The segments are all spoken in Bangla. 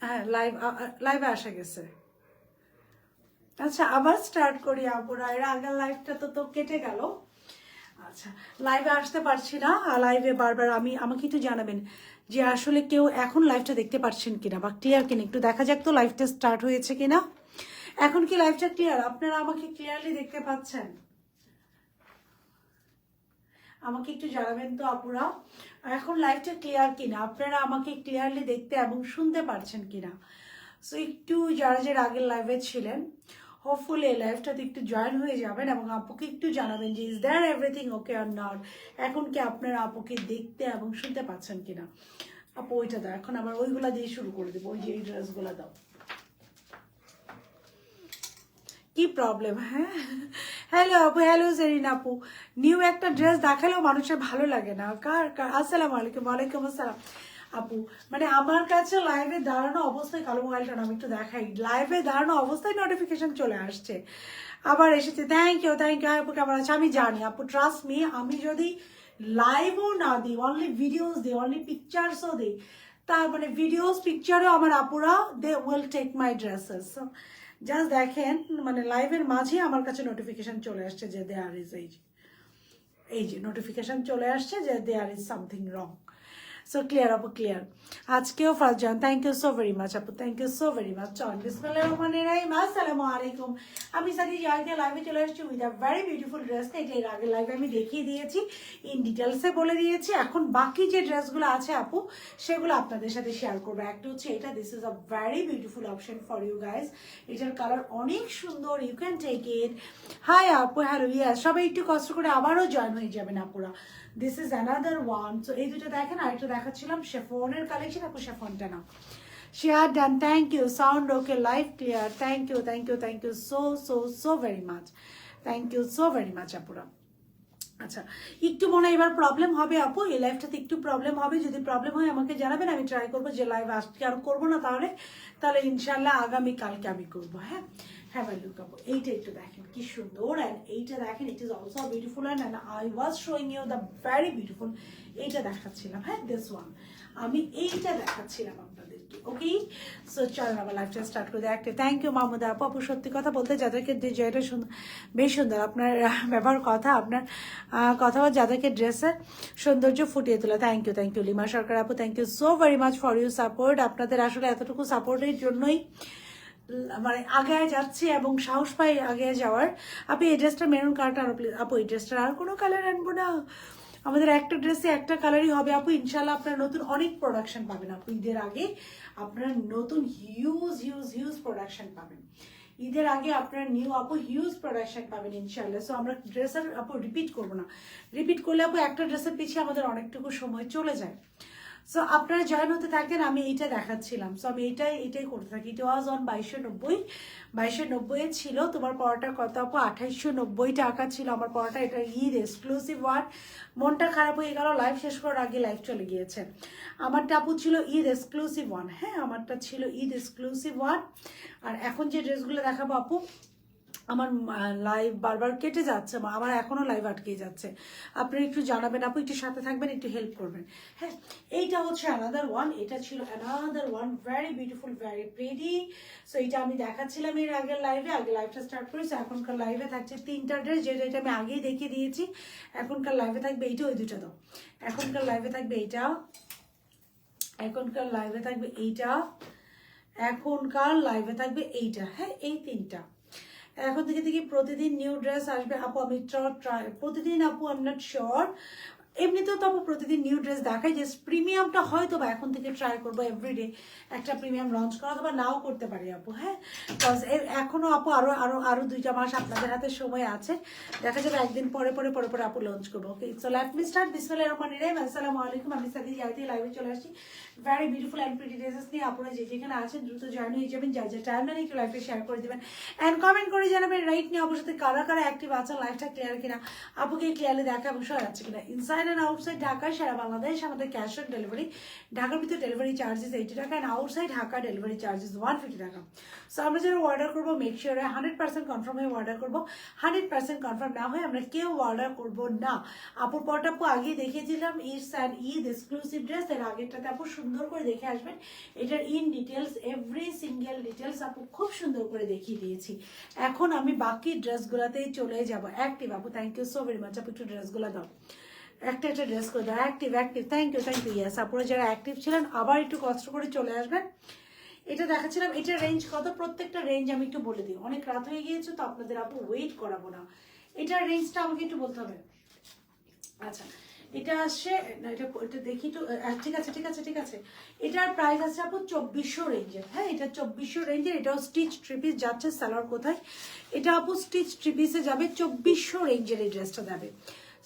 হ্যাঁ, লাইভে আসা গেছে। আচ্ছা, আবার স্টার্ট করি আপুরা, এর আগের লাইভটা তো কেটে গেল। আচ্ছা, লাইভে আসতে পারছি না, লাইভে বারবার আমাকে একটু জানাবেন যে আসলে কেউ এখন লাইভটা দেখতে পাচ্ছেন কিনা বা ক্লিয়ার কিনা, একটু দেখা যাক তো লাইভটা স্টার্ট হয়েছে কিনা। এখন কি লাইভটা ক্লিয়ার? আপনারা আমাকে ক্লিয়ারলি দেখতে পাচ্ছেন? আমাকে একটু জানাবেন তো আপুরা, এখন লাইভটা ক্লিয়ার কিনা, আপনারা আমাকে ক্লিয়ারলি দেখতে এবং শুনতে পারছেন কিনা। সো একটু যারা যারা আগের লাইভে ছিলেন, হোপফুলি এই লাইভটাতে একটু জয়েন হয়ে যাবেন এবং আপুকে একটু জানাবেন যে is there everything okay or not. এখন কি আপনারা আপুকে দেখতে এবং শুনতে পাচ্ছেন কিনা। আপু ওইটা দাও, এখন আবার ওইগুলা দিয়ে শুরু করে দেবো, ওই যে এই ড্রেসগুলো দাও। কি প্রবলেম? হ্যাঁ, হ্যালো আপু, হ্যালো জেরিন আপু। নিউ একটা ড্রেস দেখালেও মানুষের ভালো লাগে না। কার কার? আসসালামু আলাইকুম। ওয়ালাইকুম আসসালাম আপু। মানে আমার কাছে লাইভে দাঁড়ানো অবস্থায়, কালো মোবাইলটা আমি একটু দেখাই, লাইভে দাঁড়ানো অবস্থায় নোটিফিকেশন চলে আসছে, আবার এসেছে। থ্যাংক ইউ আপু, কেমন আছে? আমি জানি আপু, ট্রাস্ট মি, আমি যদি লাইভও না দিই, অনলি ভিডিওস দিই, অনলি পিকচার্সও দিই, তার মানে ভিডিওস পিকচারেও আমার আপুরা they will take my dresses. Just দেখেন, মানে লাইভের মাঝে আমার কাছে নোটিফিকেশন চলে আসছে যে দেয়ার ইজ, এই যে নোটিফিকেশন চলে আসছে যে there is something wrong. So clear আপু, ক্লিয়ার। আজকেও ফার্স্ট জন, thank you so very much আপু, thank you so very much. চল, বিসমিল্লাহির রহমানির রহিম। আসসালামু আলাইকুম। আমি সাথে জায়গায় লাইভে চলে আসছি with a very beautiful dress. এটা এর আগে লাইভে আমি দেখিয়ে দিয়েছি, ইন ডিটেলসে বলে দিয়েছি। এখন বাকি যে ড্রেসগুলো আছে আপু, সেগুলো আপনাদের সাথে শেয়ার করবো। একটা হচ্ছে এটা, this is a very beautiful option for you guys. এটার কালার অনেক সুন্দর, you can take it. Hi আপু, হ্যালো, ইয়াস, সবাই একটু কষ্ট করে আবারও জয়েন হয়ে যাবেন আপুরা। This is another one. So এই দুটো দেখেন, আরেকটা দেখাচ্ছিলাম শেফনের কালেকশন, আপু শেফনটা নাও। Share done, thank you. Sound okay, live clear, thank you, thank you, thank you so so so very much, thank you so very much আপুরা। আচ্ছা, একটু মনে হয় এবার প্রবলেম হবে আপু, এই লাইভটাতে একটু প্রবলেম হবে। যদি প্রবলেম হয় আমাকে জানাবেন, আমি ট্রাই করবো যে লাইভ আজকে আর করবো না, তাহলে তাহলে ইনশাল্লাহ আগামীকালকে আমি করবো। হ্যাঁ, হ্যাভ আ লুক আপু, এইটা একটু দেখেন কি সুন্দর, অ্যান্ড এইটা দেখেন, it is also beautiful, and I was showing you the very beautiful. এইটা দেখাচ্ছিলাম, হ্যাঁ, দিস ওয়ান, আমি এইটা দেখাচ্ছিলাম আপনাদেরকে। ওকে, সো চলেন আমার লাইফটা স্টার্ট করে দেয়। একটা থ্যাংক ইউ মাহমুদা আপু। আপু সত্যি কথা বলতে, যাদেরকে যেটা বেশ সুন্দর আপনার ব্যবহার, কথা আপনার কথা, যাদেরকে ড্রেসের সৌন্দর্য ফুটিয়ে তোলা। থ্যাংক ইউ লিমা সরকার আপু, thank you so very much for you support. আপনাদের আসলে এতটুকু সাপোর্টের জন্যই মানে আগে যাচ্ছি এবং সাহস পাই আগে যাওয়ার। আপনি এই ড্রেসটা মেরুন কালারটা আনো প্লিজ আপু। এই ড্রেসটার আর কোনো কালার আনবো না, আমাদের একটা ড্রেসে একটা কালারই হবে আপু। ইনশাল্লাহ আপনারা নতুন অনেক প্রোডাকশন পাবেন আপু ঈদের আগে। আপনারা নতুন হিউজ হিউজ হিউজ প্রোডাকশন পাবেন ঈদের আগে, আপনারা নিউ আপু হিউজ প্রোডাকশন পাবেন ইনশাল্লাহ। সো আমরা ড্রেসের আপু রিপিট করবো না, রিপিট করলে আপু একটা ড্রেসের পিছিয়ে আমাদের অনেকটুকু সময় চলে যায়। সো আপনারা জয়েন হতে থাকেন, আমি এইটা দেখাচ্ছিলাম। সো আমি এইটাই করতে থাকি। ইট ওয়াজ অন 2290 ছিল। তোমার পড়াটা কত আপু? 2890 টাকা ছিল আমার পড়াটা। এটা ঈদ এক্সক্লুসিভ ওয়ান। মনটা খারাপ হয়ে গেল, লাইভ শেষ করার আগে লাইভ চলে গিয়েছে। আমারটা আপু ছিল ঈদ এক্সক্লুসিভ ওয়ান। হ্যাঁ, আমারটা ছিল ঈদ এক্সক্লুসিভ ওয়ান। আর এখন যে ড্রেসগুলো দেখাবো আপু, আমার লাইভ বারবার কেটে যাচ্ছে, আমার এখনো লাইভ আটকে যাচ্ছে। আপনারা একটু জানাবেন আপু, একটু সাথে থাকবেন, একটু হেল্প করবেন। হ্যাঁ, এইটা হচ্ছে অ্যানাদার ওয়ান। এটা ছিল another one, very beautiful, very pretty. So এটা আমি দেখাচ্ছিলাম এর আগের লাইভে, আগে লাইভটা স্টার্ট করেছি। এখনকার লাইভে থাকছে তিনটা ড্রেস, যেটা আমি আগেই দেখিয়ে দিয়েছি। এখনকার লাইভে থাকবে এইটা, ওই দুটো দাও। এখনকার লাইভে থাকবে এইটা, এখনকার লাইভে থাকবে এইটা, এখনকার লাইভে থাকবে এইটা। হ্যাঁ, এই তিনটা। এখন থেকে দেখি প্রতিদিন নিউ ড্রেস আসবে আপু। আমি প্রতিদিন আপু, আই এম নট শিওর। এমনিতেও তো আপু প্রতিদিন নিউ ড্রেস দেখাই, যে প্রিমিয়ামটা হয়তো বা এখন থেকে ট্রাই করবো এভরিডে একটা প্রিমিয়াম লঞ্চ করা, অথবা নাও করতে পারি আপু। হ্যাঁ, বিকজ এখনো আপু আরো 2টা মাস আপনাদের হাতে সময় আছে। দেখা যাবে একদিন পরে আপু লঞ্চ করবো। ওকে, সো লেট মি স্টার্ট। বিসমিল্লাহির রহমানির রহিম। আসসালামু আলাইকুম। আমি সাদি জাইতি লাইভে চলে আসছি very beautiful and pretty dresses নিয়ে। আপনারা যেখানে আছেন দ্রুত জয়েন হয়ে যাবেন, যা টাইম নেই একটু লাইভে শেয়ার করে দেবেন অ্যান্ড কমেন্ট করে জানাবেন রাইট নিয়ে আপুর সাথে কারা কারা অ্যাক্টিভ আছেন, লাইভটা ক্লিয়ার কিনা, আপুকে ক্লিয়ারলি দেখা এবং সহ যাচ্ছে কিনা। Inside inside and outside Dhaka সারা বাংলাদেশ আমাদের ক্যাশ অন ডেলিভারি। ঢাকার ভিতরে ডেলিভারি চার্জেস 80 টাকা and outside Dhaka delivery charges 150 টাকা। সো আমরা যারা অর্ডার করবো মেক শিওর 100% কনফার্ম হয়ে অর্ডার করবো। 100% কনফার্ম না হয়ে আমরা কেউ অর্ডার করবো না। আপুর পরটা আপু আগে দেখিয়েছিলাম its and Eid exclusive dress, এর আগেরটাতে আপু সুন্দর করে দেখে আসবেন। এটার in details every single details আপু খুব সুন্দর করে দেখিয়ে দিয়েছি। এখন আমি বাকি ড্রেসগুলোতেই চলে যাবো। অ্যাক্টিভ আপু thank you so very much. আপু একটু ড্রেসগুলো দাও, একটা ড্রেস করে দাও। Active thank you yes. আপনারা যারা অ্যাক্টিভ ছিলেন আবার একটু কষ্ট করে চলে আসবেন। এটা দেখাচ্ছিলাম, এটার রেঞ্জ কত, প্রত্যেকটা রেঞ্জ আমি একটু বলে দিই। অনেক রাত হয়ে গিয়েছে তো আপনাদের আপু ওয়েট করাবো না। এটার রেঞ্জটা আমাকে একটু বলতে হবে। আচ্ছা এটা আসছে না, এটা দেখি তো। ঠিক আছে। এটার প্রাইস আছে আপু 2400 রেঞ্জের। হ্যাঁ এটা 2400 রেঞ্জের। এটাও স্টিচ ট্রিপিস যাচ্ছে। সালোয়ার কোথায়? এটা আপু স্টিচ ট্রিপিসে যাবে। 2400 রেঞ্জের এই ড্রেসটা যাবে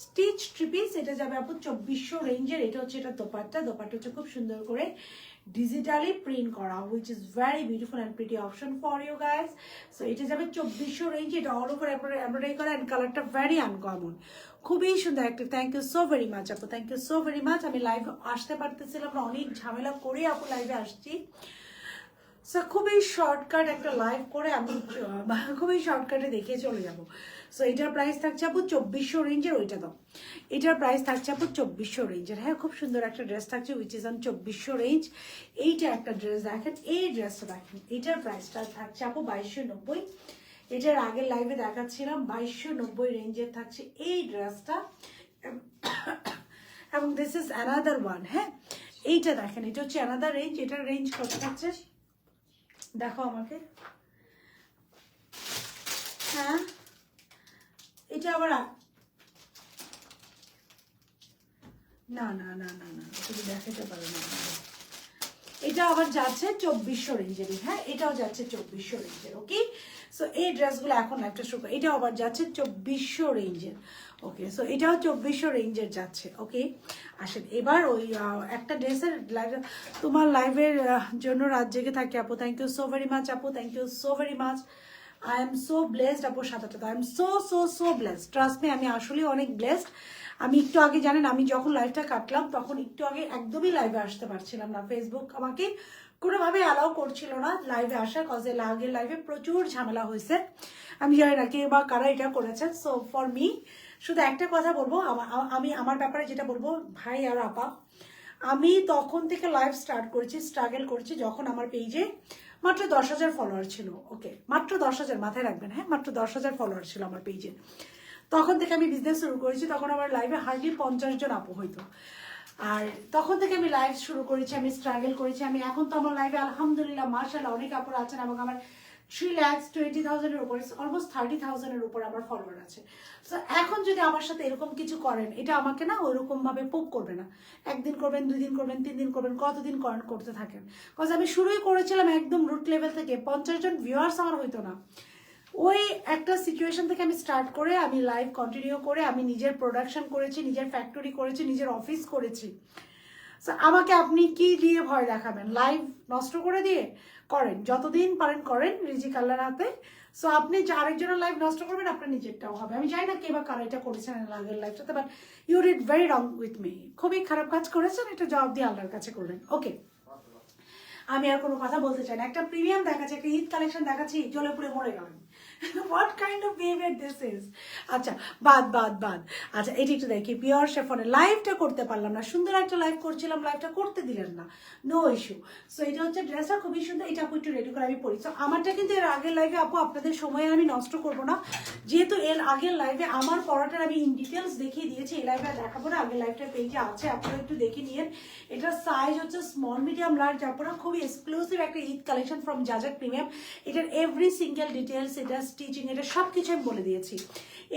স্টিচ ট্রিপিস। এটা যাবে আপু 2400 রেঞ্জের। এটা হচ্ছে এটা দোপাট্টা হচ্ছে খুব সুন্দর করে ডিজিটালি প্রিন্ট করা, which is very beautiful and pretty option for you guys. So এটা যাবে 2400 রেঞ্জ। এটা অল ওভার এমব্রয়ডারি করা অ্যান্ড কালারটা ভেরি আনকমন, খুবই সুন্দর একটা। Thank you so very much আপু, thank you so very much. আমি লাইভে আসতে পারতেছিলাম না, অনেক ঝামেলা করে আপু লাইভে আসছি। সো খুবই শর্টকাট একটা লাইভ করে আমি খুবই শর্টকাটে দেখিয়ে চলে যাব। সো এটার প্রাইস থাকছে আপু 2400 রেঞ্জের। ওইটা দাও। এটার প্রাইস থাকছে আপু 2400 রেঞ্জের। হ্যাঁ খুব সুন্দর একটা ড্রেস থাকছে উইচ ইজ অন 2400 রেঞ্জ। এইটা একটা ড্রেস দেখেন, এই ড্রেসটা দেখেন। এটার প্রাইসটা থাকছে আপু 2290। এটার আগের লাইভে দেখাচ্ছিলাম 2290 রেঞ্জের থাকছে এই ড্রেসটা। এবং দিস ইজ অ্যানাদার ওয়ান। হ্যাঁ এইটা দেখেন, এটা হচ্ছে অ্যানাদার রেঞ্জ। এটার রেঞ্জ কত থাকছে দেখো আমাকে। হ্যাঁ এটা আবার না তুমি দেখাতে পারো না। এটা আবার যাচ্ছে 2400 রেঞ্জেরই। হ্যাঁ এটাও যাচ্ছে 2400 রেঞ্জের। ওকে সো এই ড্রেসগুলো এখন একটা শুরু, এটাও আবার যাচ্ছে 2400 রেঞ্জের। ওকে সো এটাও 2400 রেঞ্জের যাচ্ছে। ওকে আসেন এবার ওই একটা ড্রেসের তোমার লাইভের জন্য রাত জেগে থাকি আপু। Thank you so very much আপু, thank you so very much. I am so blessed আপুর সাথে। I am so blessed, trust me আমি আসলে অনেক ব্লেসড। আমি একটু আগে জানেন আমি যখন লাইভটা কাটলাম তখন একটু আগে একদমই লাইভে আসতে পারছিলাম না। ফেসবুক আমাকে কোনোভাবে অ্যালাউ করছিল না লাইভে আসার, কজে আগের লাইভে প্রচুর ঝামেলা হয়েছে। আমি জানি না কে বা কারা এটা করেছেন। সো ফর মি শুধু একটা কথা বলবো, আমি আমার ব্যাপারে যেটা বলবো ভাই আর আপা, আমি তখন থেকে লাইভ স্টার্ট করেছি, স্ট্রাগল করেছি যখন আমার পেজে মাত্র 10,000 ফলোয়ার ছিল। ওকে মাত্র 10,000, মাথায় রাখবেন। হ্যাঁ মাত্র 10,000 ফলোয়ার ছিল আমার পেজে। তখন থেকে আমি বিজনেস শুরু করেছি। তখন আমার লাইভে হার্ডলি 50 জন আপু হইতো। আর তখন থেকে আমি লাইভ শুরু করেছি, আমি স্ট্রাগল করেছি। আমি এখন তো আমার লাইভে আলহামদুলিল্লাহ মাশাআল্লাহ অনেক আপুরা আছেন এবং আমার 3,20,000-এর উপর, অলমোস্ট 30,000-এর উপর আমার ফলোয়ার আছে। সো এখন যদি আমার সাথে এরকম কিছু করেন, এটা আমাকে না ওইরকম ভাবে পোক করবে না। একদিন করবেন, 2 দিন করবেন, 3 দিন করবেন, কতদিন করেন করতে থাকেন। বিকজ আমি শুরুই করেছিলাম একদম রুট লেভেল থেকে, 50 জন ভিউয়ার্স আমার হইতো না। ওই একটা সিচুয়েশন থেকে আমি স্টার্ট করে আমি লাইভ কন্টিনিউ করে আমি নিজের প্রোডাকশন করেছি, নিজের ফ্যাক্টরি করেছি, নিজের অফিস করেছি। সো আমাকে আপনি কি দিয়ে ভয় দেখাবেন? লাইভ নষ্ট করে দিয়ে করেন, যতদিন পারেন করেন, রিজিক আল্লাহর হাতে। সো আপনি আরেকজনের লাইভ নষ্ট করবেন, আপনার নিজেরটাও হবে। আমি জানি না কে বা কারা এটা করেছেন আগের লাইভটাতে, but you did very wrong with me. খুবই খারাপ কাজ করেছেন, এটা জবাব দিয়ে আল্লাহর কাছে করবেন। ওকে আমি আর কোনো কথা বলতে চাই না। একটা প্রিমিয়াম দেখাচ্ছে, একটা ঈদ কালেকশন দেখাচ্ছি, জ্বলে পুড়ে মরে গেলেন। What kind of behaviour this is. আচ্ছা বাদ। আচ্ছা এটি একটু দেখি, পিওর শেফনে লাইভটা করতে পারলাম না। সুন্দর একটা লাইভ করছিলাম, লাইভটা করতে দিলেন না, নো ইস্যু। সো এটা হচ্ছে ড্রেসটা খুবই সুন্দর। এটা আপু একটু রেডি করে আমি পড়ি। সো আমারটা কিন্তু এর আগের লাইভে আপু আপনাদের সময় আমি নষ্ট করবো না, যেহেতু এর আগের লাইভে আমার পড়াটার আমি ইন ডিটেলস দেখিয়ে দিয়েছি। এই লাইভে দেখাবো না, আগের লাইভটার পেজে আছে, আপনারা একটু দেখে নিয়েন। এটার সাইজ হচ্ছে স্মল মিডিয়াম লার্জ। আপনারা খুবই এক্সক্লুসিভ একটা ঈদ কালেকশন ফ্রম জাজাক প্রিমিয়াম। এটার এভরি সিঙ্গেল ডিটেলস, এটা স্টিচিং, এটা সব কিছু আমি বলে দিয়েছি।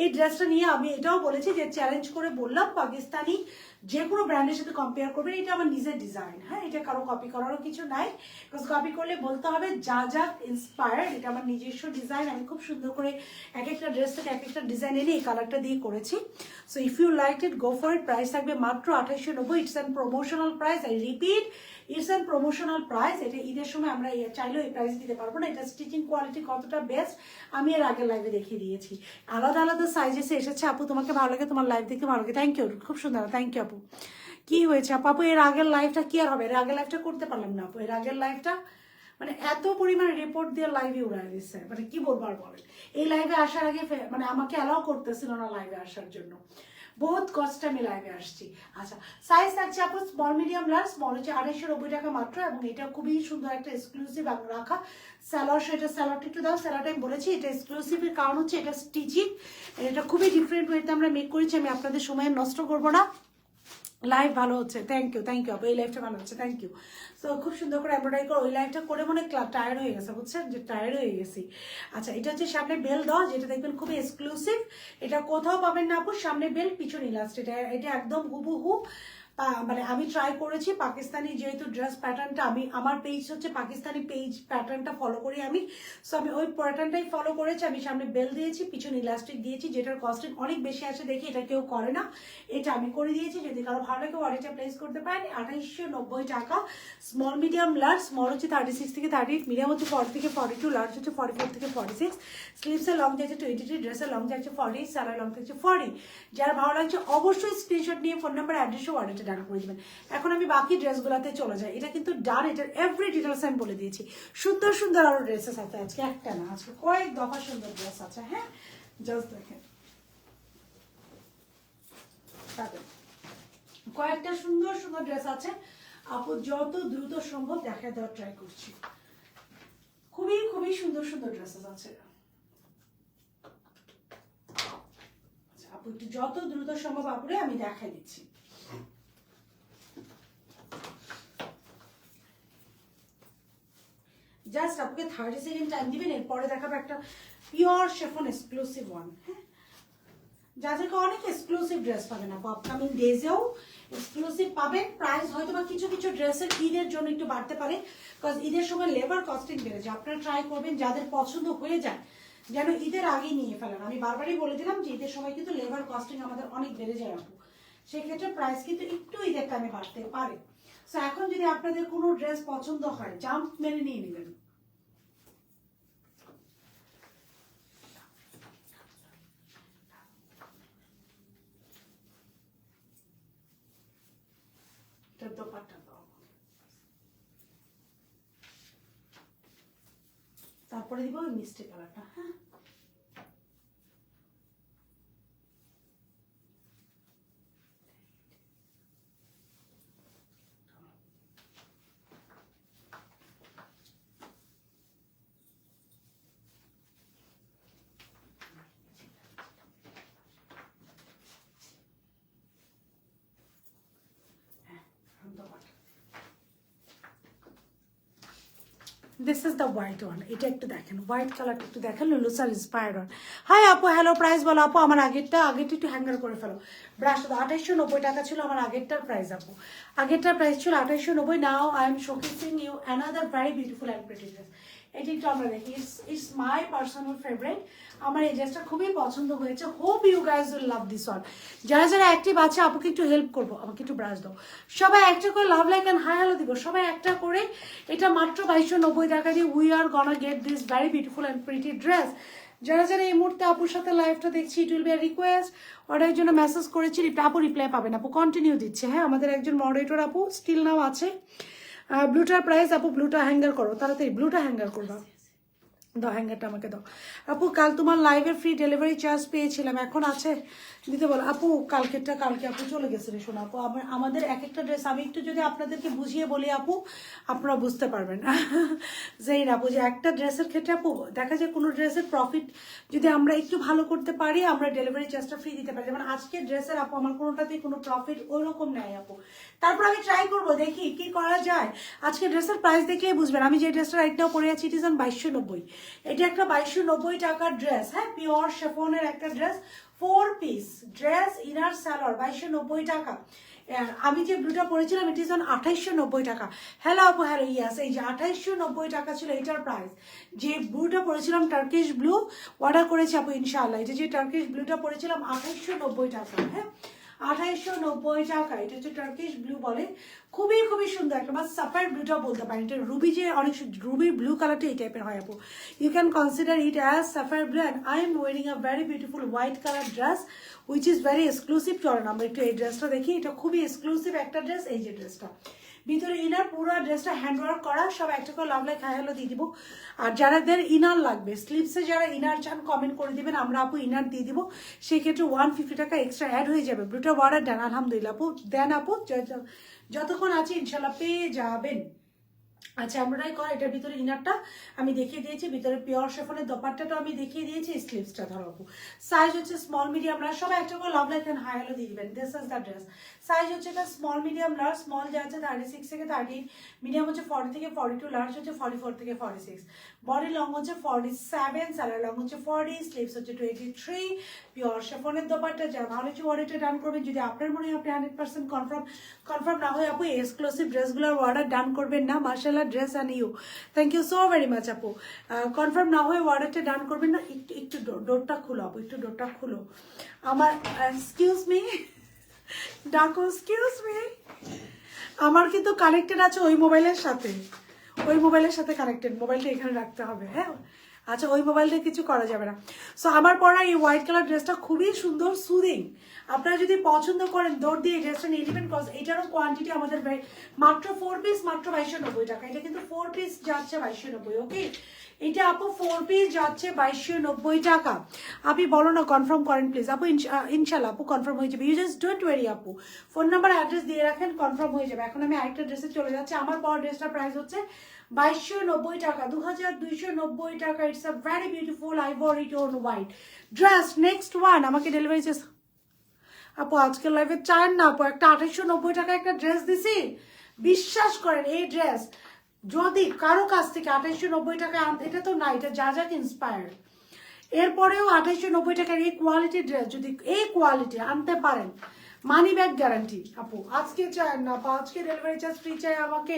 এই ড্রেসটা নিয়ে আমি এটাও বলেছি যে চ্যালেঞ্জ করে বললাম পাকিস্তানি যে কোনো ব্র্যান্ডের সাথে কম্পেয়ার করবেন। এটা আমার নিজের ডিজাইন, হ্যাঁ, এটা কারো কপি করারও কিছু নাই, বিকজ কপি করলে বলতে হবে যা যা ইন্সপায়ার্ড, এটা আমার নিজস্ব ডিজাইন। আমি খুব সুন্দর করে এক একটা ড্রেস থেকে এক একটা ডিজাইন এনে এই কালারটা দিয়ে করেছি। So if you like it go for it. Price থাকবে মাত্র 2890। It's an promotional price, I repeat, it's an promotional price. এটা ঈদের সময় আমরা চাইলেও এই প্রাইস দিতে পারবো না। এটা স্টিচিং কোয়ালিটি কতটা বেস্ট আমি এর আগের লাইভে দেখিয়ে দিয়েছি। আলাদা আলাদা সাইজেসে এসেছে আপু, তোমাকে ভালো লাগে, তোমার লাইভ দেখতে ভালো লাগে, থ্যাংক ইউ, খুব সুন্দর, থ্যাংক ইউ আপু। কি হয়েছে আপু, এর আগের লাইভটা কি আর হবে, এর আগের লাইভটা করতে পারলাম না আপু। এর আগের লাইভটা মানে এত পরিমাণে রিপোর্ট দিয়ে লাইভে উড়াই দিচ্ছে, মানে কি বলবো আর বলেন। এই লাইভে আসার আগে মানে আমাকে অ্যালাউ করতেছিল না লাইভে আসার জন্য, বহুত কষ্টে আমি লাইভে আসছি। আচ্ছা, সাইজ থাকছে আপু স্মল মিডিয়াম লার্জ। স্মল হচ্ছে 2890 টাকা মাত্র, এবং এটা খুবই সুন্দর একটা এক্সক্লুসিভ রাখা স্যালোয়ার। সেটা স্যালোয়ারটা একটু দাও, স্যালোয়ারটা আমি বলেছি এটা এক্সক্লুসিভের কারণ হচ্ছে এটা স্টিচিং, এটা খুবই ডিফারেন্ট ওয়েতে আমরা মেক করেছি। আমি আপনাদের সময় নষ্ট করবো না। লাইভ ভালো হচ্ছে, থ্যাংক ইউ, থ্যাংক ইউ আপু, এই লাইভটা ভালো হচ্ছে, থ্যাংক ইউ। সো খুব সুন্দর করে এমব্রয়ডারি করে ওই লাইভটা করে মনে টায়ার্ড হয়ে গেছে, বুঝছেন, যে টায়ার্ড হয়ে গেছি। আচ্ছা, এটা হচ্ছে সামনে বেল দেওয়া, যেটা দেখবেন খুবই এক্সক্লুসিভ, এটা কোথাও পাবেন না আপু। সামনে বেল, পিছনে ইলাস্ট, এটা একদম হুবহু মানে আমি ট্রাই করেছি পাকিস্তানি যেহেতু ড্রেস প্যাটার্নটা, আমি আমার পেজ হচ্ছে পাকিস্তানি পেজ প্যাটার্নটা ফলো করি আমি। সো আমি ওই প্যাটার্নটাই ফলো করেছি। আমি সামনে বেল দিয়েছি, পিছনে ইলাস্টিক দিয়েছি, যেটার কস্টিং অনেক বেশি আছে দেখি এটা কেউ করে না, এটা আমি করে দিয়েছি। যদি কারো ভালো লাগে অর্ডারটা প্লেস করতে পারেন। 2890 টাকা। Small medium large. স্মল হচ্ছে 36 থেকে 38, মিডিয়াম হচ্ছে 40 থেকে 42, লার্জ হচ্ছে 44 থেকে 46। স্লিভসের লং যাচ্ছে 23, ড্রেসের লং যাচ্ছে 40, সালার লং যাচ্ছে 40। যারা ভালো লাগছে অবশ্যই স্ক্রিনশট নিয়ে ফোন নাম্বার, অ্যাড্রেসও অর্ডারটা ডান করে দেবেন। এখন আমি বাকি ড্রেসগুলোতে চলে যাই। এটা কিন্তু ডান, এটার এভরি ডিটেলস আমি বলে দিয়েছি। সুন্দর সুন্দর আরো ড্রেসেস আছে আজকে, একটা না আজকে কয়েক দফা সুন্দর ড্রেস আছে, হ্যাঁ, জাস্ট দেখেন কয়েকটা সুন্দর সুন্দর ড্রেস আছে আপু, যত দ্রুত সম্ভব দেখা দেওয়ার ট্রাই করছি। খুবই খুবই সুন্দর সুন্দর ড্রেসেস আছে আপু, একটু যত দ্রুত সম্ভব আপুরে আমি দেখাই দিচ্ছি। জাস্ট আপনাকে 30 সেকেন্ড টাইম দিবেন, এরপরে দেখাবো একটা পিওর শেফন এক্সক্লুসিভ ওয়ান। হ্যাঁ, যাদেরকে অনেক এক্সক্লুসিভ ড্রেস পাবেন আপু, আপকামিং ডেজেও এক্সক্লুসিভ পাবেন। প্রাইস হয়তো বা কিছু কিছু ড্রেসের ঈদের জন্য একটু বাড়তে পারে, বিকজ ঈদের সময় লেবার কস্টিং বেড়ে যায়। আপনারা ট্রাই করবেন যাদের পছন্দ হয়ে যায় যেন ঈদের আগেই নিয়ে ফেলেন। আমি বারবারই বলে দিলাম যে ঈদের সময় কিন্তু লেবার কস্টিং আমাদের অনেক বেড়ে যায় আপু, সেক্ষেত্রে প্রাইস কিন্তু একটু ঈদের টাইমে বাড়তে পারে। সো এখন যদি আপনাদের কোনো ড্রেস পছন্দ হয় জাম্প মেরে নিয়ে নেবেন। তারপরে দিব ওই মিষ্টি কালারটা। হ্যাঁ, this is the white one. এটা একটু দেখেন, হোয়াইট কালারটা একটু দেখেন, লুলুসার ইন্সপায়ার্ড ওয়ান। হাই আপু, হ্যালো, প্রাইস বলো আপু। আমার আগেরটা একটু হ্যাঙ্গার করে ফেলো। ব্রাশ 2890 টাকা ছিল আমার আগেরটার প্রাইস আপু, আগেরটার প্রাইস ছিল 2890। Now I am showcasing you another very beautiful and pretty dress. এটি একটু আমরা দেখি, ইটস মাই পার্সোনাল ফেভারিট। আমার এই ড্রেসটা খুবই পছন্দ হয়েছে। Hope you guys will love this one. যারা যারা অ্যাক্টিভ আছে আপুকে একটু হেল্প করবো, আমাকে একটু ব্রাশ দাও। সবাই একটা করে love like and hi hello দিব, সবাই একটা করে। এটা মাত্র 2290 টাকা দিয়ে we are gonna get this very beautiful and pretty dress. যারা যারা এই মুহূর্তে আপুর সাথে লাইভটা দেখছি, it will be a request, অর্ডারের জন্য মেসেজ করেছি, আপু রিপ্লাই পাবেন। আপু কন্টিনিউ দিচ্ছে, হ্যাঁ, আমাদের একজন মডারেটর আপু স্টিল নাও আছে। ব্লুটার প্রাইস আপু, ব্লুটা হ্যাঙ্গার করো তাড়াতাড়ি, ব্লুটা হ্যাঙ্গার করবা, দাও হ্যাঙ্গারটা আমাকে দাও। আপু কাল তোমার লাইভের ফ্রি ডেলিভারি চার্জ পেয়েছিলাম, এখন আছে দিতে বলো আপু। কালকে আপু চলে গেছে রে শোনা আপু। আমাদের এক একটা ড্রেস আমি একটু যদি আপনাদেরকে বুঝিয়ে বলি আপু, আপনারা বুঝতে পারবেন যেই না আপু, যে একটা ড্রেসের ক্ষেত্রে আপু দেখা যায় কোনো ড্রেসের প্রফিট যদি আমরা একটু ভালো করতে পারি, আমরা ডেলিভারি চার্জটা ফ্রি দিতে পারি। যেমন আজকের ড্রেসের আপু আমার কোনোটাতেই কোনো প্রফিট ওই রকম নেই আপু। তারপর আমি ট্রাই করবো, দেখি কি করা যায়। আজকে ড্রেসের প্রাইস দেখলেই বুঝবেন। আমি যে ড্রেসটা রাইটটাও পরে আছি, ইট ইজ অন 2290। এটা একটা 2290 টাকার ড্রেস, হ্যাঁ, পিওর শেফনের একটা dress, 4 piece dress, inner salwar, 2290 টাকা। আমি যে ব্লুটা পরেছিলাম ইট ইজ অন 2890 টাকা। হ্যালো আপু, হ্যালো, ইয়াস, এই যে 2890 টাকা ছিল এটার প্রাইস। যে ব্লুটা পরেছিলাম টার্কিশ ব্লু অর্ডার করেছি আপু ইনশাআল্লাহ। এটা যে টার্কিশ ব্লুটা পরেছিলাম 2890 টাকা, হ্যাঁ 2890 টাকা। এটা হচ্ছে টার্কিশ ব্লু বলে, খুবই খুবই সুন্দর একটা, বা সাফায়ার ব্লুটা বলতে পারেন। এটা রুবি যে অনেক রুবি ব্লু কালারটা এই টাইপের হয় আপু। You can consider it as sapphire blue and I am wearing a very beautiful white colour dress which is very exclusive. চলেন আমরা একটু এই ড্রেসটা দেখি, এটা খুবই এক্সক্লুসিভ একটা ড্রেস। এই যে ড্রেসটা ভিতরে ইনার, পুরো ড্রেসটা হ্যান্ডওয়ার্ক করা, সব একটা করে লাভ লাইক হাই হ্যালো দিয়ে দিব। আর যারাদের ইনার লাগবে স্লিভসে যারা ইনার চান কমেন্ট করে দিবেন, আমরা আপু ইনার দিয়ে দিব। সেক্ষেত্রে 150 টাকা এক্সট্রা অ্যাড হয়ে যাবে। ব্লুটা অর্ডার দেন আলহামদুলিল্লাহ আপু, দেন আপু, যতক্ষণ আছে ইনশাল্লাহ পেয়ে যাবেন। আচ্ছা এমব্রয়ডারি করা, এটার ভিতরে ইনারটা আমি দেখিয়ে দিয়েছি, ভিতরে পিওর শেফনের দোপাট্টাটা আমি দেখিয়ে দিয়েছি, স্লিভসটা ধরো। সাইজ হচ্ছে স্মল মিডিয়াম লার্জ, সবাই একটা করে love like and hi hello দিয়ে দিবেন। This is the dress. Size হচ্ছে এটা স্মল মিডিয়াম লার্জ, স্মল যা আছে 36 থেকে 38, মিডিয়াম হচ্ছে 40 থেকে 42, লার্জ হচ্ছে 44 থেকে 46, বডি লং হচ্ছে 47, স্যালার লং হচ্ছে 40, স্লিভস হচ্ছে 23, পিওর শেফনের দোপাট্টা। যা ভালো হচ্ছে অর্ডারটা ডান করবেন। যদি আপনার মনে হয় আপনি 100% কনফার্ম না হয় আপু এক্সক্লুসিভ ড্রেসগুলোর অর্ডার ডান করবেন না। মার্শাল্লাহ dress and you, thank you so very much আপু। কনফার্ম না হয়ে অর্ডারটা ডান করবেন না। একটু একটু ডোরটা খুলো আপু, একটু ডোরটা খুলো আমার। এক্সকিউজ মি, ডাকো, এক্সকিউজ মি। আমার কিন্তু কানেক্টেড আছে ওই মোবাইলের সাথে, ওই মোবাইলের সাথে কানেক্টেড, মোবাইলটা এখানে রাখতে হবে, হ্যাঁ। আচ্ছা ওই মোবাইলটা কিছু করা যাবে না। সো আমার পরা এই হোয়াইট কালার ড্রেসটা খুবই সুন্দর, সুদিং। আপনারা যদি পছন্দ করেন দৌড় দিয়ে এই ড্রেসটা নিয়ে নেবেন, কজ এটারও কোয়ান্টিটি আমাদের মাত্র 4 পিস, মাত্র 2290 টাকা। এটা কিন্তু 4 পিস যাচ্ছে 2290, ওকে। এটা আপু 4 পিস যাচ্ছে 2290 টাকা। আপনি বলো না কনফার্ম করেন প্লিজ আপু। ইনশাল্লাহ আপু কনফার্ম হয়ে যাবে, ইউ জাস্ট ডোন্ট ওয়ারি আপু। ফোন নাম্বার অ্যাড্রেস দিয়ে রাখেন, কনফার্ম হয়ে যাবে। এখন আমি আরেকটা ড্রেসে চলে যাচ্ছি। আমার পাওয়ার ড্রেসটার প্রাইস হচ্ছে 2290 টাকা, 2290 টাকা। It's a very beautiful ivory tone white dress. Next one আমাকে ডেলিভারি চার্জ আপু আজকের লাইভে চান না আপু, একটা 2890 টাকা একটা ড্রেস দিছি। বিশ্বাস করেন এই ড্রেস যদি কারো কাছ থেকে 2890 টাকা, এটা তো না, এটা যা যাক ইন্সপায়ার। এরপরেও 2890 টাকার এই কোয়ালিটির ড্রেস যদি এই কোয়ালিটি আনতে পারেন, মানি ব্যাক গ্যারান্টি আপু। আজকে চাই না আপু, আজকে ডেলিভারি চার্জ ফ্রি চাই, আমাকে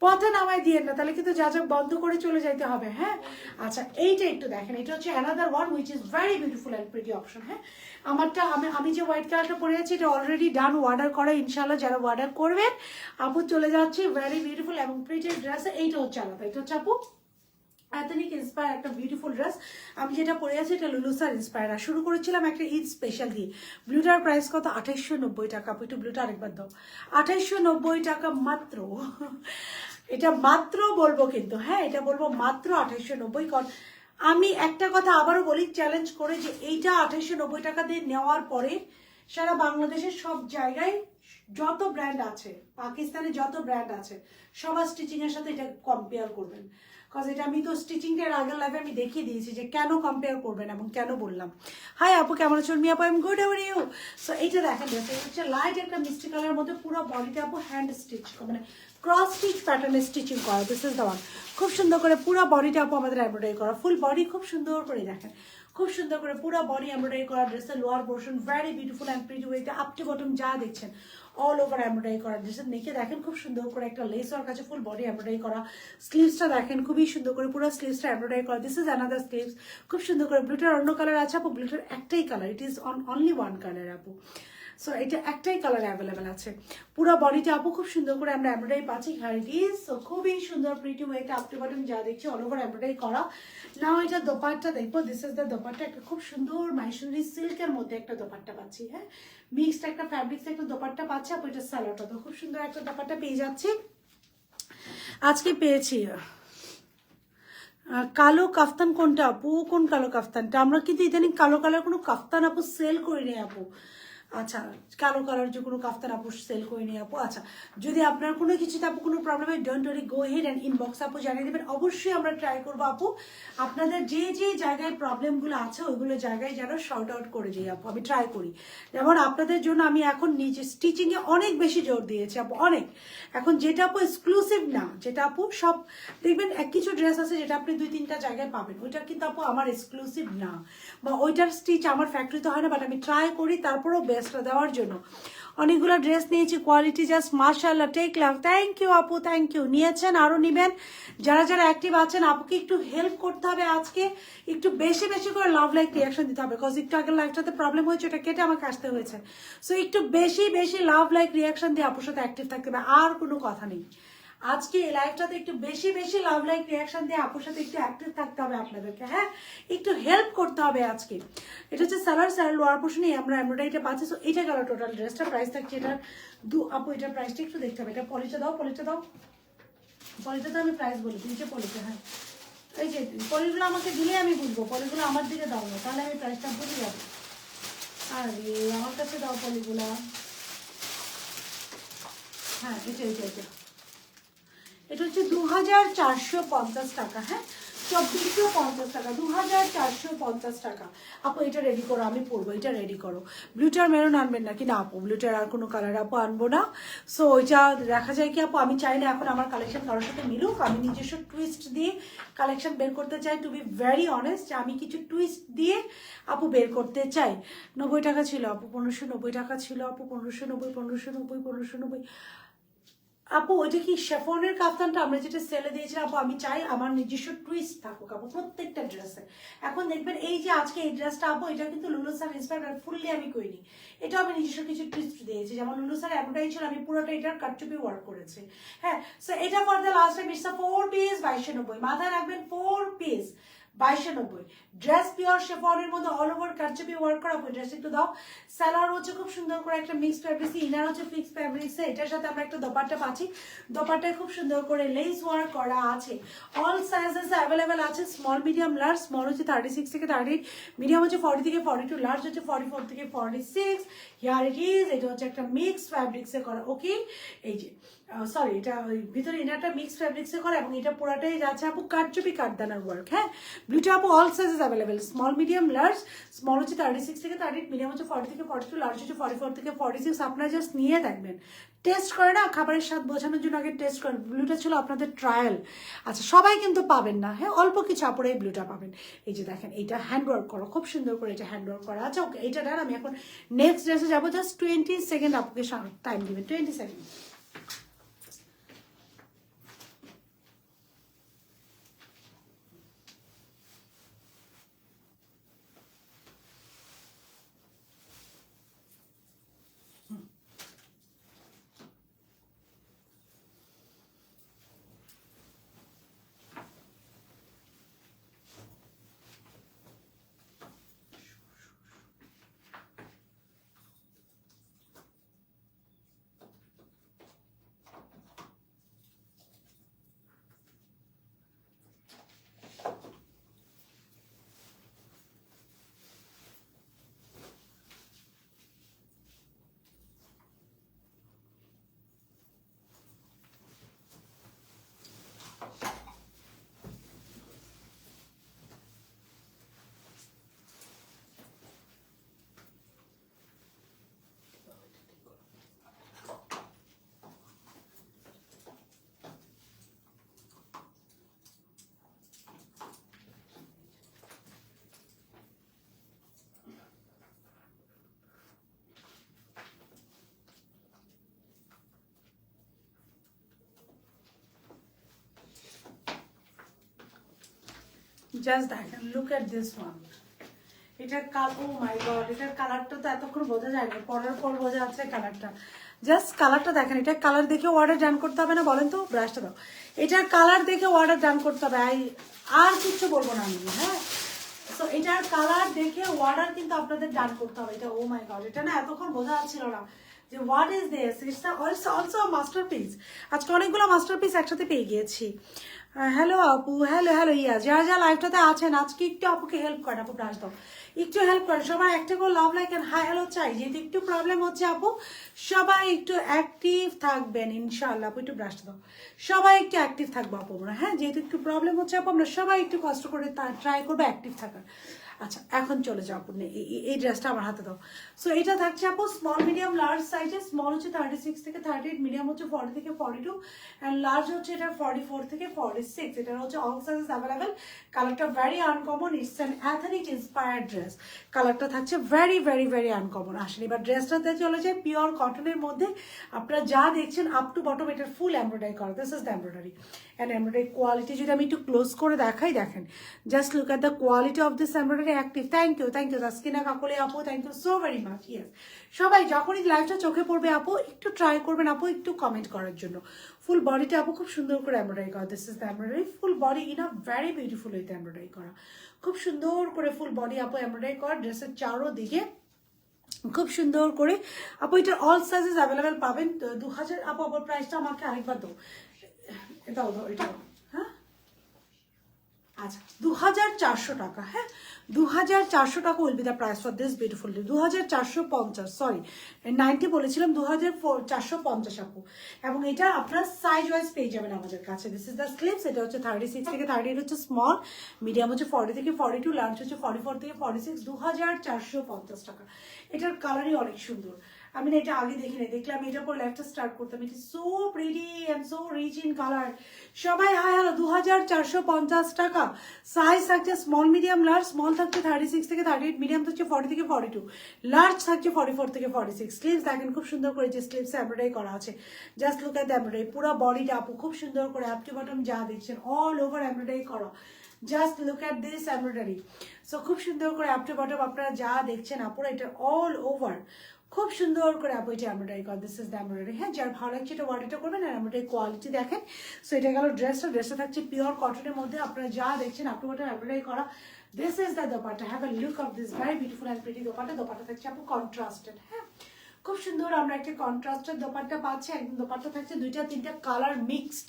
পথে নামাই দিয়ে না, তাহলে কিন্তু যা যা বন্ধ করে চলে যাইতে হবে, হ্যাঁ। আচ্ছা এইটা একটু দেখেন, এটা হচ্ছে another one which is very beautiful and pretty option, হ্যাঁ। আমারটা আমি যে হোয়াইট কালারটা পরে আছি এটা অলরেডি ডান, অর্ডার করা ইনশাল্লাহ। যারা অর্ডার করবেন আপু চলে যাচ্ছে ভেরি বিউটিফুল এবং প্রিটি ড্রেস। এইটা হচ্ছে আলাদা, এটা হচ্ছে আপু এথনিক ইন্সপায়ার একটা বিউটিফুল ড্রেস। আমি যেটা পরে আছি এটা লুলুসার ইন্সপায়ার। আর শুরু করেছিলাম একটা ঈদ স্পেশাল দিয়ে। ব্লুটার প্রাইস কত? 2890 টাকা। একটু ব্লুটা আরেকবার দাও। 2890 টাকা মাত্র। এটা মাত্র বলবো কিন্তু, হ্যাঁ এটা বলবো মাত্র 2890। কারণ আমি একটা কথা আবারও বলি চ্যালেঞ্জ করে, যে এইটা 2890 টাকা দিয়ে নেওয়ার পরে সারা বাংলাদেশের সব জায়গায় যত ব্র্যান্ড আছে, পাকিস্তানে যত ব্র্যান্ড আছে, সবার স্টিচিং এর সাথে এটা কম্পেয়ার করবেন। কজ এটা আমি তো স্টিচিংটার আগের লাইভে আমি দেখিয়ে দিয়েছি যে কেন কম্পেয়ার করবেন এবং কেন বললাম। হাই আপু কেমন আছেন? মি আপু I am good, how are you? So এইটা দেখেন, এটা হচ্ছে লাইট একটা মিষ্টি কালারের মধ্যে, পুরো বডিতে আপু হ্যান্ড স্টিচ, মানে ক্রস স্টিচ প্যাটার্নে স্টিচিং করা। This is the one. খুব সুন্দর করে পুরো বডিটা আপু আমাদের এমব্রয়ডারি করা, ফুল বডি খুব সুন্দর করে দেখেন, খুব সুন্দর করে পুরো বডি এমব্রয়ডারি করা। ড্রেসের lower portion very beautiful and pretty ওয়েতে আপ টু বটম যা দেখছেন অল ওভার এমব্রয়ডারি করা। ড্রেসের নেকে দেখেন খুব সুন্দর করে একটা লেস ওয়ার্ক আছে, ফুল বডি এমব্রয়ডারি করা। স্লিভসটা দেখেন খুবই সুন্দর করে পুরো স্লিভসটা এমব্রয়ডারি করা। দিস ইজ অ্যানাদার স্লিভস, খুব সুন্দর করে। ব্লুটার অন্য কালার আছে আপু, ব্লুটার একটাই colour, it is only one colour আপু। সো এটা একটাই কালার অ্যাভেলেবেল আছে। পুরো বডিটা আপু খুব সুন্দর করে আমরা এমব্রয়ডারি পাচ্ছি। হ্যাঁ ইট ইজ সো খুবই সুন্দর প্রিটি ওয়েতে আপ টু বটম যা দেখছি অল ওভার এমব্রয়ডারি করা। নাও এটা দোপাট্টা দেখবো। দিস ইজ দ্য দোপাট্টা, একটা খুব সুন্দর মাইসুরি সিল্কের মধ্যে একটা দোপাট্টা পাচ্ছি, হ্যাঁ মিক্সড একটা ফ্যাব্রিক্স একটা দোপাট্টা পাচ্ছি আপু। এটা সালোয়ারটা তো খুব সুন্দর একটা দোপাট্টা পেয়ে যাচ্ছি আজকে, পেয়েছি। কালো কাফতান কোনটা আপু? কোন কালো কাফতানটা? আমরা কিন্তু ইদানিং কালো কালার কোনো কাফতান আপু সেল করি নি আপু। আচ্ছা কালো কালার যে কোনো কাফতান আপু সেল করে নিয়ে আপু। আচ্ছা যদি আপনার কোনো কিছুতে আপু কোনো প্রবলেম হয় don't worry, go head and inbox আপু জানিয়ে দেবেন। অবশ্যই আমরা ট্রাই করবো আপু আপনাদের যে যে জায়গায় প্রবলেমগুলো আছে ওইগুলো জায়গায় যেন শর্ট আউট করে যাই আপু, আমি ট্রাই করি। যেমন আপনাদের জন্য আমি এখন নিজে স্টিচিংয়ে অনেক বেশি জোর দিয়েছি আপু, অনেক। এখন যেটা আপু এক্সক্লুসিভ না, যেটা আপু সব দেখবেন কিছু ড্রেস আছে যেটা আপনি 2-3টা জায়গায় পাবেন, ওইটা কিন্তু আপু আমার এক্সক্লুসিভ না, বা ওইটার স্টিচ আমার ফ্যাক্টরিতে হয় না, বাট আমি ট্রাই করি তারপরেও বেস্ট ড্রেসটা দেওয়ার জন্য। অনেকগুলো ড্রেস নিয়েছি, কোয়ালিটি জাস্ট মাশাআল্লাহ, টেক লাভ। থ্যাংক ইউ আপু, থ্যাংক ইউ। নিয়েছেন, আরও নেবেন। যারা যারা অ্যাক্টিভ আছেন, আপুকে একটু হেল্প করতে হবে আজকে, একটু বেশি বেশি করে লাভ লাইক রিয়াকশন দিতে হবে, বিকজ একটু আগে লাইফটাতে প্রবলেম হয়েছে, ওটা কেটে আমাকে আসতে হয়েছে। সো একটু বেশি বেশি লাভ লাইক রিয়াকশন দিয়ে আপুর সাথে অ্যাক্টিভ থাকতে হবে, আর কোনো কথা নেই। আজকে এই লাইভটাতে একটু বেশি বেশি লাভ লাইক রিয়াকশন দিয়ে আপুর সাথে একটু অ্যাক্টিভ থাকতে হবে আপনাদেরকে, হ্যাঁ, একটু হেল্প করতে হবে আজকে। এটা হচ্ছে স্যালার লোয়ার পোর্শনে আমরা এমব্রয়ডারিটা পাচ্ছি। সো এটা গেল টোটাল ড্রেসটা, প্রাইস থাকছে এটার আপু এটার প্রাইসটা একটু দেখতে হবে। এটা পলিটা দাও, পলিটা দাও, পলিটা তো আমি প্রাইস বলি দিয়েছে পলিটা, হ্যাঁ এই যে পলিগুলো আমাকে দিলে আমি বুঝবো, পলিগুলো আমার দিকে দাও না, তাহলে আমি প্রাইসটা বুঝে যাবো। আরে আমার কাছে দাও পলিগুলা, হ্যাঁ এটা এটা এটা এটা হচ্ছে 2450 টাকা, হ্যাঁ 2450 টাকা, 2450 টাকা। আপু এটা রেডি করো, আমি পরবো, এটা রেডি করো। ব্লুটার মেরুন আনবেন নাকি? না আপু ব্লুটার আর কোনো কালার আপু আনবো না। সো ওইটা দেখা যায় কি আপু, আমি চাই না এখন আমার কালেকশন কারোর সাথে মিলুক, আমি নিজস্ব টুইস্ট দিয়ে কালেকশন বের করতে চাই। টু বি ভেরি অনেস্ট, আমি কিছু টুইস্ট দিয়ে আপু বের করতে চাই। 90 টাকা ছিল আপু, 1590 টাকা ছিল আপু, 1590, 1590, 1590। আপু ওইটা কি শেফনের কাফতানটা আমরা যেটা সেলে দিয়েছিলাম আপু, আমি চাই আমার নিজস্ব টুইস্ট থাকুক আপু প্রত্যেকটা ড্রেসে। এখন দেখবেন এই যে আজকে এই ড্রেসটা আপু, এটা কিন্তু লুলু স্যার ইন্সপায়ার ফুললি আমি করিনি, এটা আমি নিজস্ব কিছু টুইস্ট দিয়েছি। যেমন লুলু স্যার এমনটাই ছিল, আমি পুরোটা এটার কাটচুপি ওয়ার্ক করেছি, হ্যাঁ। সো এটা for the last time it's 4 piece 2290, মাথায় রাখবেন 4 পিস 2290। ড্রেস পিওর শেফনের মধ্যে অল ওভার কারচুপি ওয়ার্ক করা। আপু ড্রেস একটু দাও। সালোয়ার হচ্ছে খুব সুন্দর করে একটা মিক্স ফ্যাব্রিক্স, ইনার হচ্ছে ফিক্স ফ্যাব্রিক্স, এটার সাথে আমরা একটা দোপাট্টা পাচ্ছি, দোপাট্টায় খুব সুন্দর করে লেস ওয়ার্ক করা আছে। অল সাইজেস অ্যাভেলেবেল আছে, স্মল মিডিয়াম লার্জ। স্মল হচ্ছে 36 থেকে 38, মিডিয়াম হচ্ছে 40 থেকে 42, লার্জ হচ্ছে 44 থেকে 46। হিয়ার ইট ইজ, এটা হচ্ছে একটা মিক্স ফ্যাব্রিক্সে করা, ওকে। এই যে সরি, এটা ওই ভিতরে ইনারটা মিক্স ফ্যাব্রিক্সে করা, এবং এটা পুরাটাই যাচ্ছে আপু কারচুপি কাঠদানার ওয়ার্ক, হ্যাঁ। ব্লুটা আপু all sizes available, small medium large. Small হচ্ছে 36 থেকে 38, মিডিয়াম হচ্ছে 40 থেকে 42, লার্জ হচ্ছে 44 থেকে 46। আপনারা জাস্ট নিয়ে দেখবেন, টেস্ট করে না, খাবারের স্বাদ বোঝানোর জন্য আগে টেস্ট করেন। ব্লুটা ছিল আপনাদের ট্রায়াল, আচ্ছা সবাই কিন্তু পাবেন না, হ্যাঁ অল্প কিছু আপুরে এই ব্লুটা পাবেন। এই যে দেখেন, এইটা হ্যান্ড ওয়ার্ক করো, খুব সুন্দর করে এটা হ্যান্ড ওয়ার্ক করা আছে, ওকে। এইটা দেন, আমি এখন নেক্সট ড্রেসে যাবো, জাস্ট 20 সেকেন্ড আপুকে টাইম দিবেন, 20 সেকেন্ড। জাস্ট দেখেন, লুক এট দিস ওয়ান। এটার ও মাই গড, এটার কালারটা তো এতক্ষণ বোঝা যায় না, পরার পর বোঝা যাচ্ছে কালারটা। জাস্ট কালারটা দেখেন, এটার কালার দেখে অর্ডার ডান করতে হবে না বলেন তো? ব্রাশটা দাও। এটার কালার দেখে অর্ডার ডান করতে হবে, আর কিছু বলবো না আমি, হ্যাঁ। তো এটার কালার দেখে অর্ডার কিন্তু আপনাদের ডান করতে হবে। এটা ও মাই গড, এটা না এতক্ষণ বোঝা যাচ্ছিল না যে what is this. It's also masterpiece. আজকে অনেকগুলো মাস্টারপিস একসাথে পেয়ে গিয়েছি। হ্যালো আপু, হ্যালো হ্যালো, ইয়া যারা যারা লাইভটাতে আছেন আজকে একটু আপুকে হেল্প করেন, আপু ব্রাশ দাও, একটু হেল্প করেন সবাই। একটা করে love like and hi hello চাই, যেহেতু একটু প্রবলেম হচ্ছে আপু, সবাই একটু অ্যাক্টিভ থাকবেন ইনশাআল্লাহ। আপু একটু ব্রাশটা দাও, সবাই একটু অ্যাক্টিভ থাকবো আপু আমরা, হ্যাঁ। যেহেতু একটু প্রবলেম হচ্ছে আপু, আমরা সবাই একটু কষ্ট করে ট্রাই করবো অ্যাক্টিভ থাকার। আচ্ছা এখন চলে যাও আপু, এই ড্রেসটা আমার হাতে দাও। সো এটা থাকছে আপু স্মল মিডিয়াম লার্জ সাইজে। স্মল হচ্ছে 36 থেকে 38, মিডিয়াম হচ্ছে 40 থেকে 42, অ্যান্ড লার্জ হচ্ছে এটা 44 থেকে 46। এটা হচ্ছে অল সাইজেস অ্যাভেলেবেল। কালারটা very uncommon, it's an ethnic inspired dress. কালারটা থাকছে ভেরি ভেরি ভেরি আনকমন। আসেন এবার ড্রেসটাতে চলে যায় পিওর কটনের মধ্যে। আপনারা যা দেখছেন আপ টু বটম এটার ফুল এমব্রয়ডারি করা। This is the embroidery, and embroidery quality যদি আমি একটু ক্লোজ করে দেখাই, দেখেন just look at the quality of this embroidery active. Thank you Taskina Kakoli আপু, thank you so very much. Yes, সবাই যখনই লাইভটা চোখে পড়বে আপু একটু ট্রাই করবেন আপু একটু কমেন্ট করার জন্য। ফুল বডিটা আপু খুব সুন্দর করে এমব্রয়ডারি করা। This is the embroidery, full body Ina very beautiful with embroidery করা। খুব সুন্দর করে ফুল বডি আপু এমব্রয়ডারি করা। ড্রেসের চারোদিকে খুব সুন্দর করে আপু এটার অল সাইজেস অ্যাভেলেবেল পাবেন। 2000 আপু আবার প্রাইসটা আমাকে আরেকবার দাও, দাও এটা। হ্যাঁ আচ্ছা 2400 টাকা। হ্যাঁ 2400 টাকা will be the price for this beautiful day. 2450, sorry 90 বলেছিলাম, 2450 আপু। এবং এটা আপনার সাইজ ওয়াইজ পেয়ে যাবেন আমাদের কাছে। This is the sleeves. এটা হচ্ছে 36 থেকে 38 হচ্ছে স্মল, মিডিয়াম হচ্ছে 40 থেকে 42, লার্জ হচ্ছে 44 থেকে 46। 2450 টাকা। এটার কালারই অনেক সুন্দর। আমি না এটা আগে দেখি নাই, দেখলাম এটা পরে লাইফটা স্টার্ট করতাম। It is so pretty and so rich in colour. সবাই হাই হ্যালো, 2450 টাকা। সাইজ থাকছে স্মল মিডিয়াম লার্জ। স্মল থাকছে 36 থেকে 38, মিডিয়াম থাকছে 40 থেকে 42, লার্জ থাকছে 44 থেকে 46। স্লিভস দেখেন খুব সুন্দর করে যে স্লিভস এমব্রয়ডারি করা আছে। Just look at the embroidery. পুরো বডিটা আপু খুব সুন্দর করে আপ টু বটম যা দেখছেন অল ওভার এমব্রয়ডারি করা। Just look at this embroidery. So খুব সুন্দর করে আপ টু বটম আপনারা যা দেখছেন আপুরা এটা অল ওভার খুব সুন্দর করে আপু এটা এমব্রয়ডারি করা। This is the embroidery. হ্যাঁ যার ভালো লাগছে এটা অর্ডারটা করবেন। আর এমব্রয়ডারি কোয়ালিটি দেখেন। সো এটা গেল ড্রেসটা থাকছে পিওর কটনের মধ্যে। আপনারা যা দেখছেন আপু বটম এমব্রয়ডারি করা। This is the dupatta. Have a look of this very beautiful and pretty dupatta. Dupatta থাকছে আপু কন্ট্রাস্টেড। হ্যাঁ খুব সুন্দর আমরা একটা কন্ট্রাস্টেড দোপাট্টা পাচ্ছি। একদম দোপাট্টা থাকছে 2-3টা কালার মিক্সড,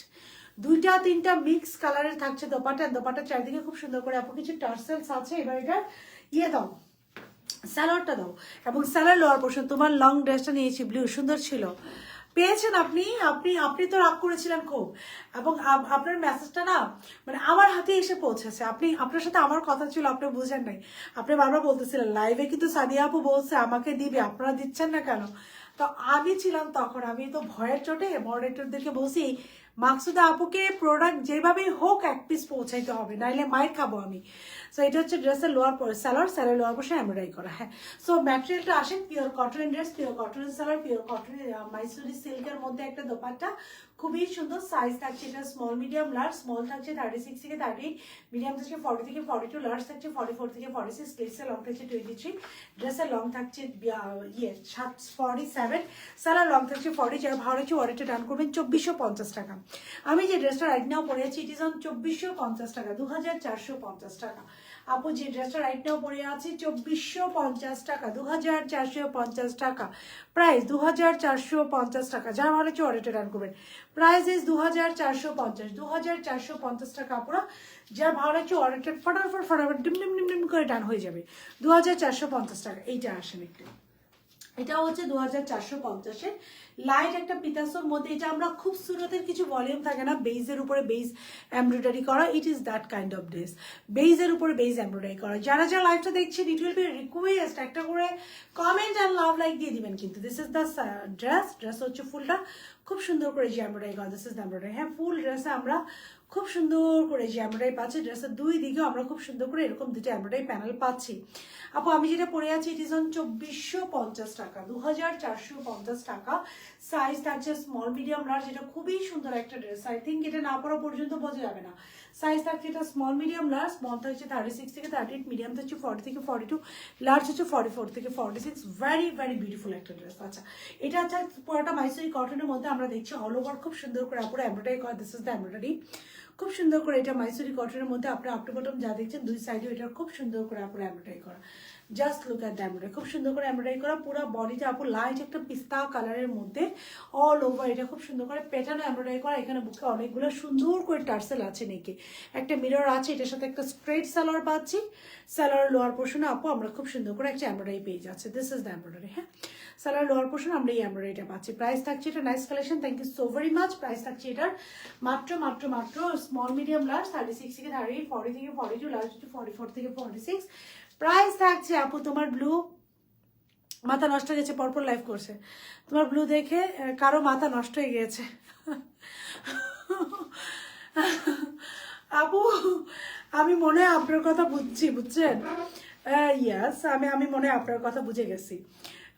2-3টা মিক্স কালারের থাকছে দোপাট্টা। দোপাট্টার চারিদিকে খুব সুন্দর করে আপু কিছু টার্সেলস আছে। এবার এটা দাও, স্যালোয়ারটা দাও। এবং স্যালোয়ার লোয়ার পোর্শন, তোমার লং ড্রেসটা নিয়েছি ব্লু, সুন্দর ছিল। পেয়েছেন আপনি আপনি আপনি তো রাগ করেছিলেন খুব, এবং আপনার মেসেজটা না মানে আমার হাতে এসে পৌঁছেছে। আপনার সাথে আমার কথা ছিল, আপনি বুঝেন নাই। আপনি বারবার বলতেছিলেন লাইভে কিন্তু সাদিয়া আপু বলছে আমাকে দিবে, আপনারা দিচ্ছেন না কেন? তো আমি ছিলাম তখন, আমি তো ভয়ের চোটে মডারেটরদেরকে বলছি মাকসুদা আপুকে প্রোডাক্ট যেভাবে হোক এক পিস পৌঁছাইতে হবে, নাইলে মাইর খাবো আমি। সো এটা হচ্ছে ড্রেসের লোয়ার পরে স্যালোয়ার লোয়ার পোর্শন এমব্রয়ডারি করা। হ্যাঁ সো ম্যাটেরিয়ালটা আসেন পিওর কটনের ড্রেস, পিওর কটনের স্যালোয়ার, পিওর কটনের মাইসুরি সিল্কের মধ্যে একটা দোপাট্টা। খুবই সুন্দর। সাইজ থাকছে এটা স্মল মিডিয়াম লার্জ। স্মল থাকছে 36 থেকে 38, মিডিয়াম থাকছে 40 থেকে 42, লার্জ থাকছে 44 থেকে 46। স্লিভসের লং থাকছে 23, ড্রেসের লং থাকছে 47, স্যালোয়ার লং থাকছে 40। যারা ভালো হচ্ছে অর্ডারটা ডান করবেন। 2450 টাকা। আমি যে ড্রেসটা রাইট নাও পরে আছি ইট ইজ অন 2450 টাকা, 2450 টাকা। আপু যে ড্রেসটা রাইট নাও পরে আছে 2450 টাকা, 2450 টাকা প্রাইস। 2450 টাকা। যারা ভালো হচ্ছে অর্ডারটা ডান করবেন। প্রাইস ইজ 2450, 2450 টাকা। আপুরা যারা ভালো লাগছে অর্ডারটা ফটাফট ডিম ডিম ডিম ডিম করে ডান হয়ে যাবে। 2450 টাকা। এইটা আসেন একটু, এটা হচ্ছে 2450-এর লাইট একটা পিতাসোর মধ্যে। এটা আমরা খুব সুরতের কিছু ভলিউম থাকে না, বেইজের উপরে বেইজ এমব্রয়ডারি করা। It is that kind of dress, বেইজের উপরে বেইজ এমব্রয়ডারি করা। যারা লাইভটা দেখছেন ইট উইল বি রিকোয়েস্ট একটা করে কমেন্ট অ্যান্ড লাভ লাইক দিয়ে দিবেন কিন্তু। দিস ইজ দ্য ড্রেস হচ্ছে ফুলটা খুব সুন্দর করে যে এমব্রয়ডারি করা। This is the embroidery. হ্যাঁ ফুল ড্রেসে আমরা খুব সুন্দর করে যে এমব্রয়ডারি পাচ্ছি। ড্রেসের দুই দিকেও আমরা খুব সুন্দর করে এরকম দুটো এমব্রয়ডারি প্যানেল পাচ্ছি। আপু আমি যেটা পরে আছি ইট ইজ অন 2450 টাকা, 2450 টাকা। সাইজ থাকছে স্মল মিডিয়াম লার্জ। এটা খুবই সুন্দর একটা ড্রেস। আই থিঙ্ক এটা না পরা পর্যন্ত বোঝা যাবে না। সাইজ থাকছে এটা স্মল মিডিয়াম লার্জ। স্মল থাকছে 36 থেকে 38, মিডিয়াম থাকছে 40 থেকে 42, লার্জ হচ্ছে 44 থেকে 46। ভেরি ভেরি বিউটিফুল একটা ড্রেস। আচ্ছা এটা হচ্ছে পুরোটা মাইসুরি কটনের মধ্যে আমরা দেখছি অল ওভার খুব সুন্দর করে আপুরা এমব্রয়ডারি করা। This is the embroidery. খুব সুন্দর করে এটা মাইসুরি কটনের মধ্যে আপনার আপ টু বটম যা দেখছেন দুই সাইডে এটা খুব সুন্দর করে আপুরা এমব্রয়ডারি করা। Just look at the embroidery. খুব সুন্দর করে এমব্রয়ডারি করা। পুরো বডিটা আপু লাইট একটা পিস্তা কালারের মধ্যে অল ওভার এটা খুব সুন্দর করে প্যাটার্ন এমব্রয়ডারি করা। এখানে বুকে অনেকগুলো সুন্দর করে টার্সেল আছে, নেকে একটা মিরর আছে। এটার সাথে একটা স্ট্রেট সালোয়ার পাচ্ছি। সালোয়ার লোয়ার পোর্শনে আপু আমরা খুব সুন্দর করে একটা এমব্রয়ডারি পেয়ে যাচ্ছে। This is the embroidery. হ্যাঁ সালোয়ার লোয়ার পোর্শন আমরা এই এমব্রয়ডারিটা পাচ্ছি। প্রাইস থাকছে এটা nice collection, thank you so very much. Price থাকছে এটার মাত্র স্মল মিডিয়াম লার্জ 36 থেকে 38, 40 থেকে 42, লার্জ হচ্ছে 44 থেকে 46। প্রাইস থাকছে আপু তোমার ব্লু মাথা নষ্ট হয়ে গেছে, পরপর লাইভ করছে, তোমার ব্লু দেখে কারো মাথা নষ্ট হয়ে গিয়েছে। আপু আমি মনে হয় আপনার কথা বুঝছি, বুঝছেন? ইয়াস, আমি মনে হয় আপনার কথা বুঝে গেছি,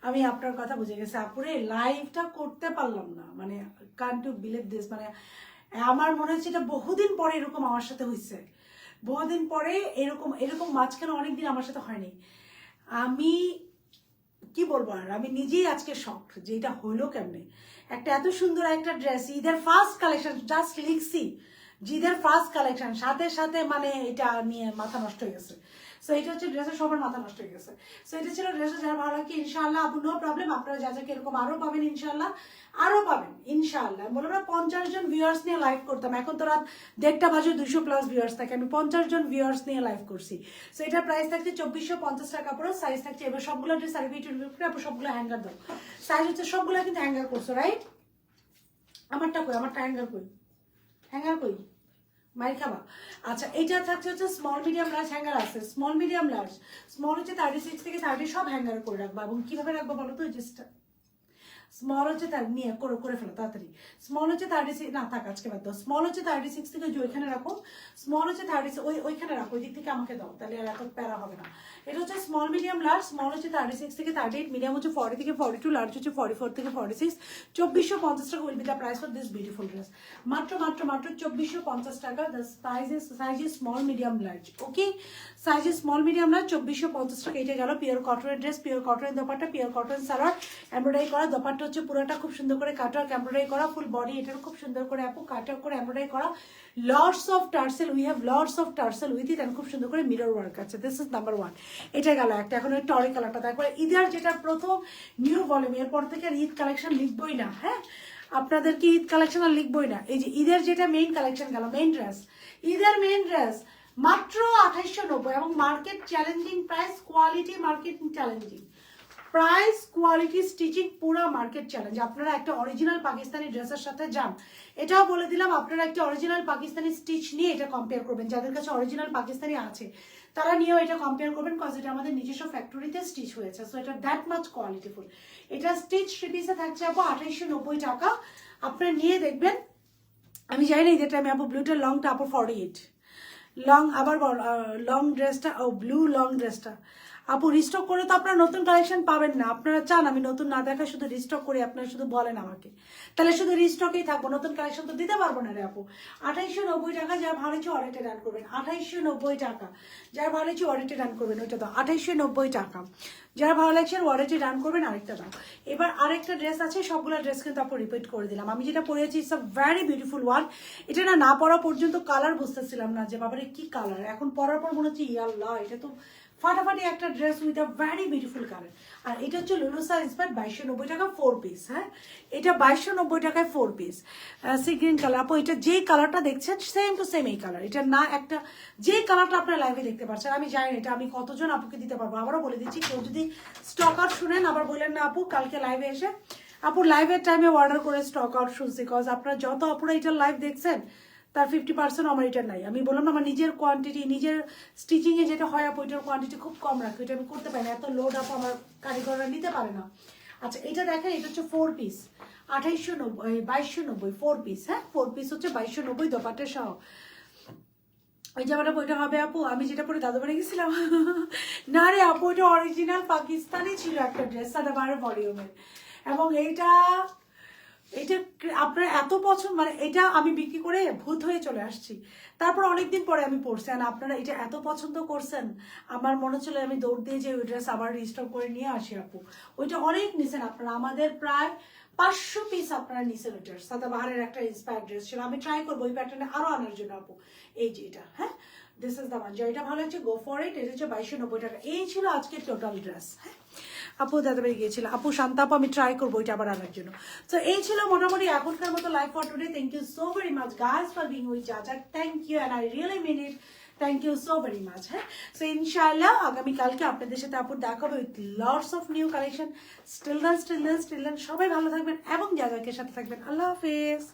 আমি আপনার কথা বুঝে গেছি। আপুরে লাইভটা করতে পারলাম না, মানে কান্ট টু বিলিভ দিস, মানে আমার মনে হচ্ছে এটা বহুদিন পরে এরকম আমার সাথে হয়েছে, বহুদিন পরে এরকম এরকম মাঝখানে অনেকদিন আমার সাথে হয়নি। আমি কি বলবো আর, আমি নিজেই আজকে শক যে এটা হলো কেমনে। একটা এত সুন্দর একটা ড্রেস, ঈদের ফার্স্ট কালেকশন, জাস্ট লিখছি ঈদের ফার্স্ট কালেকশন, সাথে সাথে মানে এটা নিয়ে মাথা নষ্ট হয়ে গেছে। সো এটা হচ্ছে ড্রেসের সবার মাথা নষ্ট হয়ে গেছে। সো এটা ছিল ড্রেসের, যারা ভালো লাগে ইনশাআল্লাহ আপু নো প্রবলেম, আপনারা যা যাকে এরকম আরো পাবেন ইনশাআল্লাহ, আরো পাবেন ইনশাআল্লাহ। বলবো না 50 জন ভিউয়ার্স নিয়ে লাইভ করতাম, এখন তো রাত 1:30 বাজে 200+ ভিউয়ার্স থাকে, আমি 50 জন ভিউয়ার্স নিয়ে লাইভ করছি। সো এটার প্রাইস থাকছে 2450 টাকা পুরো, সাইজ থাকছে এবার সবগুলো ড্রেস আর ভিডিও করে আপু সবগুলো হ্যাঙ্গার দাও, সাইজ হচ্ছে সবগুলো কিন্তু হ্যাঙ্গার করছো রাইট? আমারটা কই, আমারটা হ্যাঙ্গার কই, হ্যাঙ্গার কই, মাইর খাবা। আচ্ছা এটা থাকছে হচ্ছে স্মল মিডিয়াম লার্জ, হ্যাঙ্গার আছে স্মল মিডিয়াম লার্জ, স্মল হচ্ছে 36 থেকে 30 সব হ্যাঙ্গার করে রাখবা। এবং কিভাবে রাখবা বলো তো, জাস্ট স্মল হচ্ছে তার নিয়ে করে ফেলো তাড়াতাড়ি। স্মল হচ্ছে 36, না থাক আজকে বাদ দাও, স্মল হচ্ছে 36 থেকে যে ওইখানে রাখো, স্মল হচ্ছে 30 ওইখানে রাখো, ওই দিক থেকে আমাকে দাও, তাহলে আর এত প্যারা হবে না। এটা হচ্ছে স্মল মিডিয়াম লার্জ, স্মল হচ্ছে 36 থেকে 38, মিডিয়াম হচ্ছে 40 থেকে 42, লার্জ হচ্ছে 44 থেকে 46। 2450 টাকা will be the price for this beautiful dress. মাত্র 2450 টাকা। The size is small medium large, okay size is small medium large, 2450 টাকা। এটা গেল পিওর কটনের ড্রেস, পিওর কটনের dupatta, pure cotton salwar, embroidery করা দোপাট্টা হচ্ছে পুরোটা খুব সুন্দর করে কাটওয়ার্ক এমব্রয়ডারি করা, ফুল বডি এটার খুব সুন্দর করে আপু কাটওয়ার্ক করে এমব্রয়ডারি করা, lots of tassel, we have lots of tassel with it, and খুব সুন্দর করে মিরর ওয়ার্ক আছে। This is number 1। এটা গেল একটা। এখন ওই টরি কালারটা, তারপরে ঈদের যেটা প্রথম নিউ ভলিউম, এরপর থেকে আর ঈদ কালেকশন লিখবই না, হ্যাঁ আপনাদেরকে ঈদ কালেকশন আর লিখবই না। এই যে ঈদের যেটা মেইন কালেকশন গেল, মেইন ড্রেস, ঈদের মেইন ড্রেস মাত্র 2890 এবং market challenging price, quality market challenging price, quality stitching পুরো মার্কেট চ্যালেঞ্জ। আপনারা একটা অরিজিনাল পাকিস্তানি ড্রেসের সাথে যান, এটাও বলে দিলাম, আপনারা একটা অরিজিনাল পাকিস্তানি স্টিচ নিয়ে এটা কম্পেয়ার করবেন, যাদের কাছে অরিজিনাল পাকিস্তানি আছে তারা নিয়েও এটা কম্পেয়ার করবেন, কজ এটা আমাদের নিজস্ব ফ্যাক্টরিতে স্টিচ হয়েছে। সো এটা দ্যাট মাচ কোয়ালিটিফুল। এটা স্টিচ থ্রি পিসে থাকছে আপু 2890 টাকা, আপনারা নিয়ে দেখবেন। আমি জানি না ঈদের টাইমে আপু ব্লুটার লংটা আপু 48 লং, আবার লং ড্রেসটা, ও ব্লু লং ড্রেসটা আপু রিস্টক করে তো আপনারা নতুন কালেকশন পাবেন না। আপনারা চান আমি নতুন না দেখা, শুধু রিস্টক করি, আপনারা শুধু বলেন আমাকে, তাহলে শুধু রিস্টকেই থাকবো, নতুন কালেকশন তো দিতে পারবো না রে আপু। 2890 টাকা, যার ভালো হচ্ছে অর্ডারটা রান করবেন। 2890 টাকা, যার ভালো হচ্ছে অর্ডারটা রান করবেন, ওইটা দাও 2890 টাকা, যারা ভালো লাগছে ওয়ারেন্টি রান করবেন। আরেকটা দাও। এবার আরেকটা ড্রেস আছে, সবগুলো ড্রেস কিন্তু আপু রিপিট করে দিলাম। আমি যেটা পরেছি it's a very beautiful one. এটা না পরা পর্যন্ত কালার বুঝতেছিলাম না যে বাবারে কি কালার, এখন পরার পর মনে হচ্ছে ইয়াল্লাহ এটা তো ফাটাফাটি একটা dress with a very beautiful colour. আর এটা হচ্ছে লুলুসা ইন্সপায়ার্ড, 2290 টাকা 4 পিস। হ্যাঁ এটা 2290 টাকায় 4 পিস, সি গ্রিন কালার। আপু এটা যেই কালারটা দেখছেন সেম টু সেম এই কালার, এটা না একটা যে কালারটা আপনারা লাইভে দেখতে পাচ্ছেন। আমি জানি এটা আমি কতজন আপুকে দিতে পারবো, আবারও বলে দিচ্ছি, কেউ যদি স্টক আউট শুনেন আবার বললেন না আপু কালকে লাইভে এসে, আপু লাইভের টাইমে অর্ডার করে স্টক আউট শুনছি, কজ আপনারা যত আপুরা এটার লাইভ দেখছেন তার 50% আমার এটা নাই। আমি বললাম না আমার নিজের কোয়ান্টিটি, নিজের স্টিচিংয়ে যেটা হয় আপু ওইটার কোয়ান্টিটি খুব কম রাখি, ওইটা আমি করতে পারি না, এত লোড আপু আমার কারিগররা নিতে পারে না। আচ্ছা এটা দেখেন, এটা হচ্ছে 4 পিস 2890, 2290 4 পিস। হ্যাঁ 4 পিস হচ্ছে 2290 দোপাট্টা সহ। ওই জামাটা বইটা হবে আপু, আমি যেটা পরে দাদু বাড়ি গেছিলাম না রে আপু, ওইটা অরিজিনাল পাকিস্তানি ছিল একটা ড্রেস, সাদা বারো ভলিউমের। এবং এইটা আপনার এত পছন্দ, মানে এটা আমি বিক্রি করে ভূত হয়ে চলে আসছি, তারপর অনেকদিন পরে আমি পড়ছি, আর আপনারা এটা এত পছন্দ করছেন আমার মনে ছিল আমি দৌড় দিয়ে যে ওই ড্রেস আবার রিস্টক করে নিয়ে আসি আপু। ওইটা অনেক নিছেন আপনারা, আমাদের প্রায় 500 পিস আপনারা নিছেন ওইটার, সাদাবাহারের একটা ইন্সপায়ার ড্রেস ছিল। আমি ট্রাই করবো ওই প্যাটার্নে আরো আনার জন্য আপু। এই যে এটা, হ্যাঁ দিস ইজ দ্য ওয়ান, যেটা ভালো হচ্ছে গো ফর ইট। এটা হচ্ছে 2290 টাকা। এই ছিল আজকে টোটাল ড্রেস। হ্যাঁ আপু দাদাবাড়ি গিয়েছিল, আপু শান্তা আপু আমি ট্রাই করবো এটা আবার আনার জন্য। তো এই ছিল মোটামুটি এখনকার মতো live for today. Thank you so very much guys for being with জাজা, thank you and I really mean it, thank you so very much. হ্যাঁ সো ইনশাআল্লাহ আগামীকালকে আপনাদের সাথে আপুর দেখা হবে with lots of new collection. Still সবাই ভালো থাকবেন এবং জাজাকের সাথে থাকবেন। আল্লাহ হাফেজ।